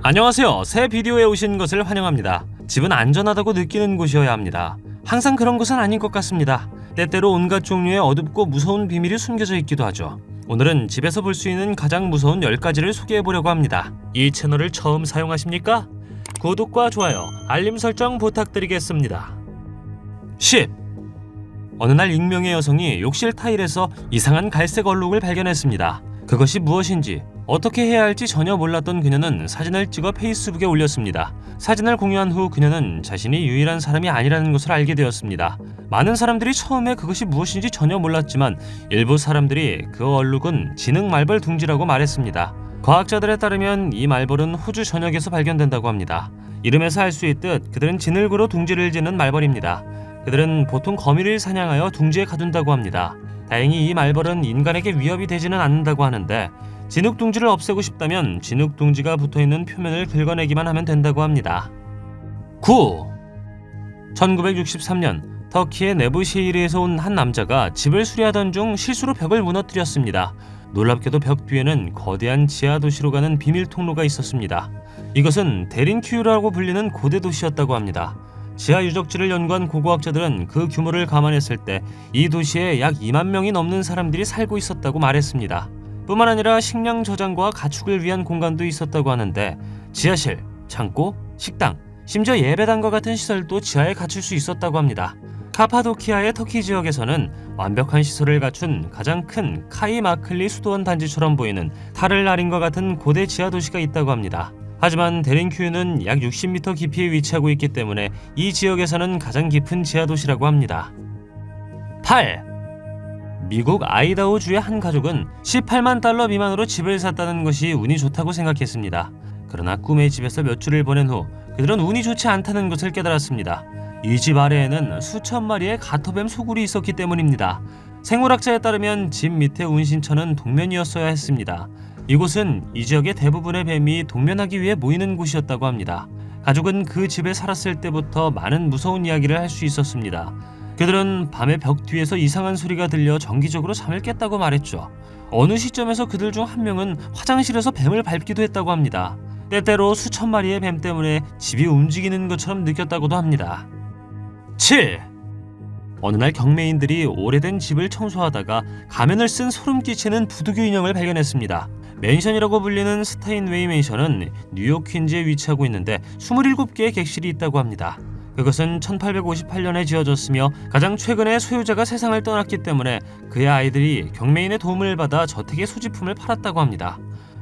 안녕하세요. 새 비디오에 오신 것을 환영합니다. 집은 안전하다고 느끼는 곳이어야 합니다. 항상 그런 것은 아닌 것 같습니다. 때때로 온갖 종류의 어둡고 무서운 비밀이 숨겨져 있기도 하죠. 오늘은 집에서 볼 수 있는 가장 무서운 10가지를 소개해보려고 합니다. 이 채널을 처음 사용하십니까? 구독과 좋아요, 알림 설정 부탁드리겠습니다. 10. 어느 날 익명의 여성이 욕실 타일에서 이상한 갈색 얼룩을 발견했습니다. 그것이 무엇인지 어떻게 해야 할지 전혀 몰랐던 그녀는 사진을 찍어 페이스북에 올렸습니다. 사진을 공유한 후 그녀는 자신이 유일한 사람이 아니라는 것을 알게 되었습니다. 많은 사람들이 처음에 그것이 무엇인지 전혀 몰랐지만 일부 사람들이 그 얼룩은 진흙 말벌 둥지라고 말했습니다. 과학자들에 따르면 이 말벌은 호주 전역에서 발견된다고 합니다. 이름에서 알 수 있듯 그들은 진흙으로 둥지를 짓는 말벌입니다. 그들은 보통 거미를 사냥하여 둥지에 가둔다고 합니다. 다행히 이 말벌은 인간에게 위협이 되지는 않는다고 하는데 진흙둥지를 없애고 싶다면 진흙둥지가 붙어있는 표면을 긁어내기만 하면 된다고 합니다. 9. 1963년 터키의 네부시히르에서 온 한 남자가 집을 수리하던 중 실수로 벽을 무너뜨렸습니다. 놀랍게도 벽 뒤에는 거대한 지하 도시로 가는 비밀 통로가 있었습니다. 이것은 데린큐유라고 불리는 고대 도시였다고 합니다. 지하 유적지를 연구한 고고학자들은 그 규모를 감안했을 때 이 도시에 약 2만 명이 넘는 사람들이 살고 있었다고 말했습니다. 뿐만 아니라 식량 저장과 가축을 위한 공간도 있었다고 하는데 지하실, 창고, 식당, 심지어 예배당과 같은 시설도 지하에 갖출 수 있었다고 합니다. 카파도키아의 터키 지역에서는 완벽한 시설을 갖춘 가장 큰 카이마클리 수도원 단지처럼 보이는 타를나린과 같은 고대 지하 도시가 있다고 합니다. 하지만 데린큐유는 약 60m 깊이에 위치하고 있기 때문에 이 지역에서는 가장 깊은 지하 도시라고 합니다. 8. 미국 아이다호주의 한 가족은 18만 달러 미만으로 집을 샀다는 것이 운이 좋다고 생각했습니다. 그러나 꿈의 집에서 몇 주를 보낸 후 그들은 운이 좋지 않다는 것을 깨달았습니다. 이 집 아래에는 수천 마리의 가토뱀 소굴이 있었기 때문입니다. 생물학자에 따르면 집 밑의 운신처는 동면이었어야 했습니다. 이곳은 이 지역의 대부분의 뱀이 동면하기 위해 모이는 곳이었다고 합니다. 가족은 그 집에 살았을 때부터 많은 무서운 이야기를 할 수 있었습니다. 그들은 밤에 벽 뒤에서 이상한 소리가 들려 정기적으로 잠을 깼다고 말했죠. 어느 시점에서 그들 중 한 명은 화장실에서 뱀을 밟기도 했다고 합니다. 때때로 수천 마리의 뱀 때문에 집이 움직이는 것처럼 느꼈다고도 합니다. 7. 어느 날 경매인들이 오래된 집을 청소하다가 가면을 쓴 소름 끼치는 부두교 인형을 발견했습니다. 맨션이라고 불리는 스타인웨이 맨션은 뉴욕 퀸즈에 위치하고 있는데 27개의 객실이 있다고 합니다. 그것은 1858년에 지어졌으며 가장 최근에 소유자가 세상을 떠났기 때문에 그의 아이들이 경매인의 도움을 받아 저택의 소지품을 팔았다고 합니다.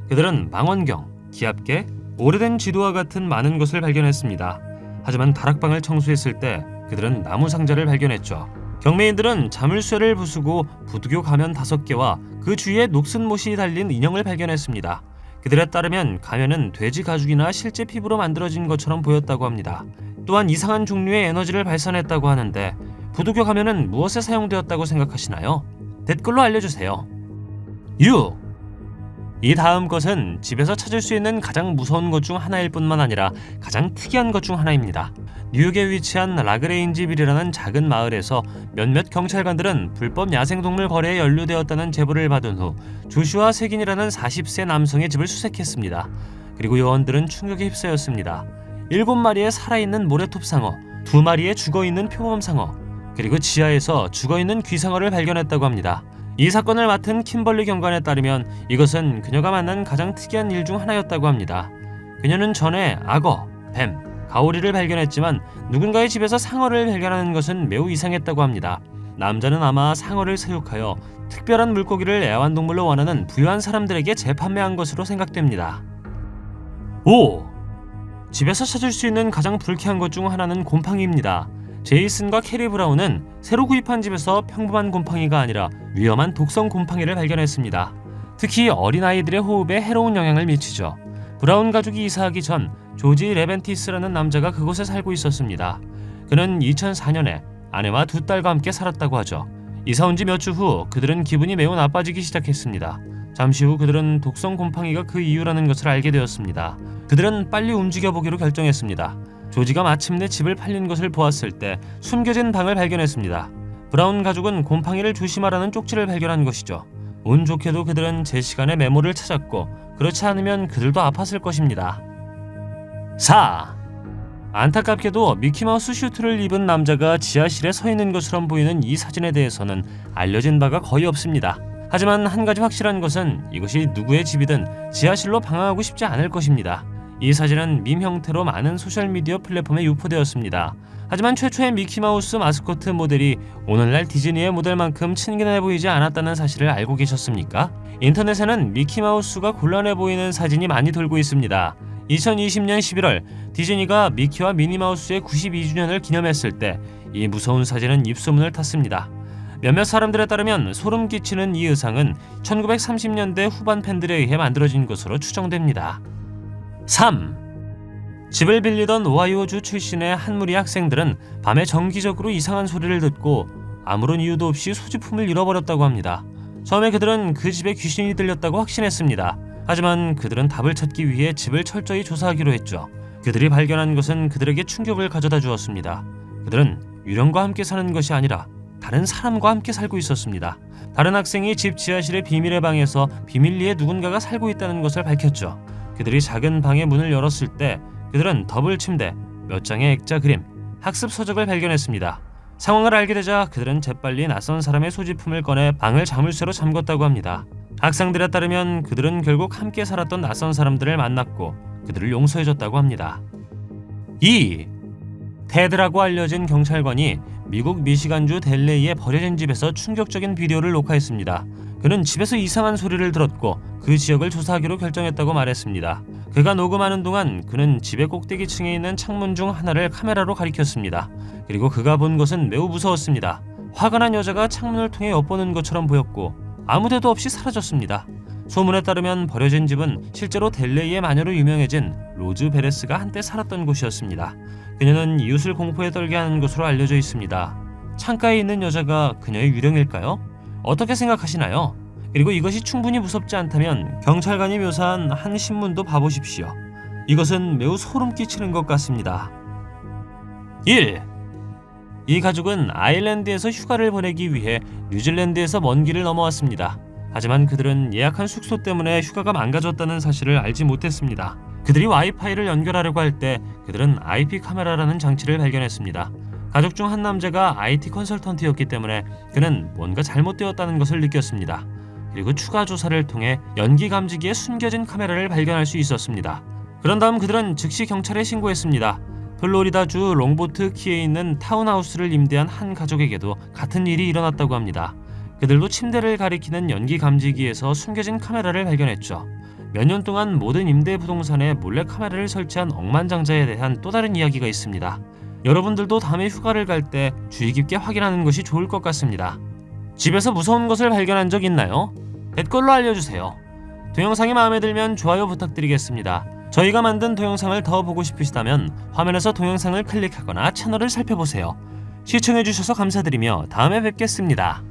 그들은 망원경, 기압계, 오래된 지도와 같은 많은 것을 발견했습니다. 하지만 다락방을 청소했을 때 그들은 나무 상자를 발견했죠. 경매인들은 자물쇠를 부수고 부두교 가면 5개와 그 주위에 녹슨 못이 달린 인형을 발견했습니다. 그들에 따르면 가면은 돼지 가죽이나 실제 피부로 만들어진 것처럼 보였다고 합니다. 또한 이상한 종류의 에너지를 발산했다고 하는데 부두교 가면은 무엇에 사용되었다고 생각하시나요? 댓글로 알려주세요. 6. 이 다음 것은 집에서 찾을 수 있는 가장 무서운 것 중 하나일 뿐만 아니라 가장 특이한 것 중 하나입니다. 뉴욕에 위치한 라그레인지빌이라는 작은 마을에서 몇몇 경찰관들은 불법 야생동물 거래에 연루되었다는 제보를 받은 후 조슈아 색인이라는 40세 남성의 집을 수색했습니다. 그리고 요원들은 충격에 휩싸였습니다. 7마리의 살아있는 모래톱상어, 2마리의 죽어있는 표범상어, 그리고 지하에서 죽어있는 귀상어를 발견했다고 합니다. 이 사건을 맡은 킴벌리 경관에 따르면 이것은 그녀가 만난 가장 특이한 일 중 하나였다고 합니다. 그녀는 전에 악어, 뱀, 가오리를 발견했지만 누군가의 집에서 상어를 발견하는 것은 매우 이상했다고 합니다. 남자는 아마 상어를 사육하여 특별한 물고기를 애완동물로 원하는 부유한 사람들에게 재판매한 것으로 생각됩니다. 5. 집에서 찾을 수 있는 가장 불쾌한 것 중 하나는 곰팡이입니다. 제이슨과 캐리 브라운은 새로 구입한 집에서 평범한 곰팡이가 아니라 위험한 독성 곰팡이를 발견했습니다. 특히 어린아이들의 호흡에 해로운 영향을 미치죠. 브라운 가족이 이사하기 전 조지 레벤티스라는 남자가 그곳에 살고 있었습니다. 그는 2004년에 아내와 2딸과 함께 살았다고 하죠. 이사 온 지 몇 주 후 그들은 기분이 매우 나빠지기 시작했습니다. 잠시 후 그들은 독성 곰팡이가 그 이유라는 것을 알게 되었습니다. 그들은 빨리 움직여보기로 결정했습니다. 조지가 마침내 집을 팔린 것을 보았을 때 숨겨진 방을 발견했습니다. 브라운 가족은 곰팡이를 조심하라는 쪽지를 발견한 것이죠. 운 좋게도 그들은 제 시간에 메모를 찾았고 그렇지 않으면 그들도 아팠을 것입니다. 4. 안타깝게도 미키마우스 슈트를 입은 남자가 지하실에 서 있는 것처럼 보이는 이 사진에 대해서는 알려진 바가 거의 없습니다. 하지만 한 가지 확실한 것은 이것이 누구의 집이든 지하실로 방황하고 싶지 않을 것입니다. 이 사진은 밈 형태로 많은 소셜미디어 플랫폼에 유포되었습니다. 하지만 최초의 미키마우스 마스코트 모델이 오늘날 디즈니의 모델만큼 친근해 보이지 않았다는 사실을 알고 계셨습니까? 인터넷에는 미키마우스가 곤란해 보이는 사진이 많이 돌고 있습니다. 2020년 11월 디즈니가 미키와 미니마우스의 92주년을 기념했을 때 이 무서운 사진은 입소문을 탔습니다. 몇몇 사람들에 따르면 소름 끼치는 이 의상은 1930년대 후반 팬들에 의해 만들어진 것으로 추정됩니다. 3. 집을 빌리던 오하이오주 출신의 한 무리 학생들은 밤에 정기적으로 이상한 소리를 듣고 아무런 이유도 없이 소지품을 잃어버렸다고 합니다. 처음에 그들은 그 집에 귀신이 들렸다고 확신했습니다. 하지만 그들은 답을 찾기 위해 집을 철저히 조사하기로 했죠. 그들이 발견한 것은 그들에게 충격을 가져다 주었습니다. 그들은 유령과 함께 사는 것이 아니라 다른 사람과 함께 살고 있었습니다. 다른 학생이 집 지하실의 비밀의 방에서 비밀리에 누군가가 살고 있다는 것을 밝혔죠. 그들이 작은 방의 문을 열었을 때 그들은 더블 침대, 몇 장의 액자 그림, 학습 서적을 발견했습니다. 상황을 알게 되자 그들은 재빨리 낯선 사람의 소지품을 꺼내 방을 자물쇠로 잠궜다고 합니다. 학생들에 따르면 그들은 결국 함께 살았던 낯선 사람들을 만났고 그들을 용서해줬다고 합니다. 2. 테드라고 알려진 경찰관이 미국 미시간주 델레이의 버려진 집에서 충격적인 비디오를 녹화했습니다. 그는 집에서 이상한 소리를 들었고 그 지역을 조사하기로 결정했다고 말했습니다. 그가 녹음하는 동안 그는 집의 꼭대기층에 있는 창문 중 하나를 카메라로 가리켰습니다. 그리고 그가 본 것은 매우 무서웠습니다. 화가 난 여자가 창문을 통해 엿보는 것처럼 보였고 아무 데도 없이 사라졌습니다. 소문에 따르면 버려진 집은 실제로 델레이의 마녀로 유명해진 로즈 베레스가 한때 살았던 곳이었습니다. 그녀는 이웃을 공포에 떨게 하는 것으로 알려져 있습니다. 창가에 있는 여자가 그녀의 유령일까요? 어떻게 생각하시나요? 그리고 이것이 충분히 무섭지 않다면 경찰관이 묘사한 한 신문도 봐보십시오. 이것은 매우 소름 끼치는 것 같습니다. 1. 이 가족은 아일랜드에서 휴가를 보내기 위해 뉴질랜드에서 먼 길을 넘어왔습니다. 하지만 그들은 예약한 숙소 때문에 휴가가 망가졌다는 사실을 알지 못했습니다. 그들이 와이파이를 연결하려고 할 때 그들은 IP 카메라라는 장치를 발견했습니다. 가족 중 한 남자가 IT 컨설턴트였기 때문에 그는 뭔가 잘못되었다는 것을 느꼈습니다. 그리고 추가 조사를 통해 연기 감지기에 숨겨진 카메라를 발견할 수 있었습니다. 그런 다음 그들은 즉시 경찰에 신고했습니다. 플로리다주 롱보트키에 있는 타운하우스를 임대한 한 가족에게도 같은 일이 일어났다고 합니다. 그들도 침대를 가리키는 연기 감지기에서 숨겨진 카메라를 발견했죠. 몇 년 동안 모든 임대 부동산에 몰래 카메라를 설치한 억만장자에 대한 또 다른 이야기가 있습니다. 여러분들도 다음에 휴가를 갈 때 주의 깊게 확인하는 것이 좋을 것 같습니다. 집에서 무서운 것을 발견한 적 있나요? 댓글로 알려주세요. 동영상이 마음에 들면 좋아요 부탁드리겠습니다. 저희가 만든 동영상을 더 보고 싶으시다면 화면에서 동영상을 클릭하거나 채널을 살펴보세요. 시청해주셔서 감사드리며 다음에 뵙겠습니다.